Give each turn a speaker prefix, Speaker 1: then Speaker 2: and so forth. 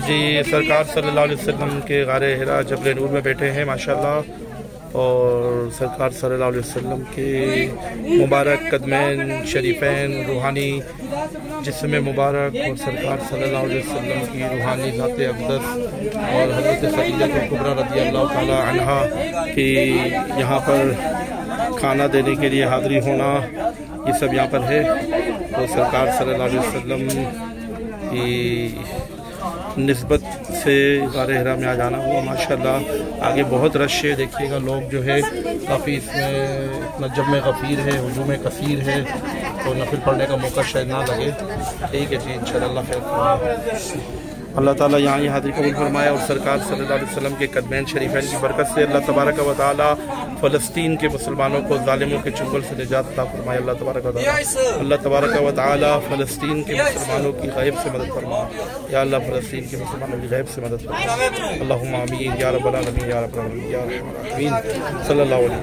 Speaker 1: جی سرکار صلی اللہ علیہ وسلم کے غار حرا جبل نور میں بیٹھے ہیں ماشاءاللہ، اور سرکار صلی اللہ علیہ وسلم کے مبارک قدمین شریفین، روحانی جسم مبارک اور سرکار صلی اللہ علیہ وسلم کی روحانی ذات اقدس اور حضرت خدیجہ کبریٰ رضی اللہ تعالی عنہا کی یہاں پر کھانا دینے کے لیے حاضری ہونا، یہ سب یہاں پر ہے۔ تو سرکار صلی اللہ علیہ وسلم کی نسبت سے غار حرا میں آ جانا ہوا ماشاءاللہ۔ آگے بہت رش ہے، دیکھیے گا لوگ جو ہے کافی اس میں اتنا جمع غفیر ہے، ہجوم کثیر ہے، تو نفل پڑھنے کا موقع شاید نہ لگے۔ ٹھیک ہے جی، انشاءاللہ خیر فرمائے۔ اللہ تعالیٰ یہاں یہ حاضری قبول فرمائے، اور سرکار صلی اللہ علیہ وسلم کے قدمین شریفین کی برکت سے اللہ تبارک و تعالیٰ فلسطین کے مسلمانوں کو ظالموں کے چنگل سے نجات عطا فرمائے۔ اللہ تبارک و تعالیٰ، اللہ تبارک و تعالیٰ فلسطین کے مسلمانوں کی غیب سے مدد فرمائے۔ یا اللہ فلسطین کے مسلمانوں کی غیب سے مدد فرمائے۔ اللہم آمین یا رب العالمین یا رب العالمین یا رحمن الرحیم صلی اللہ علیہ وسلم۔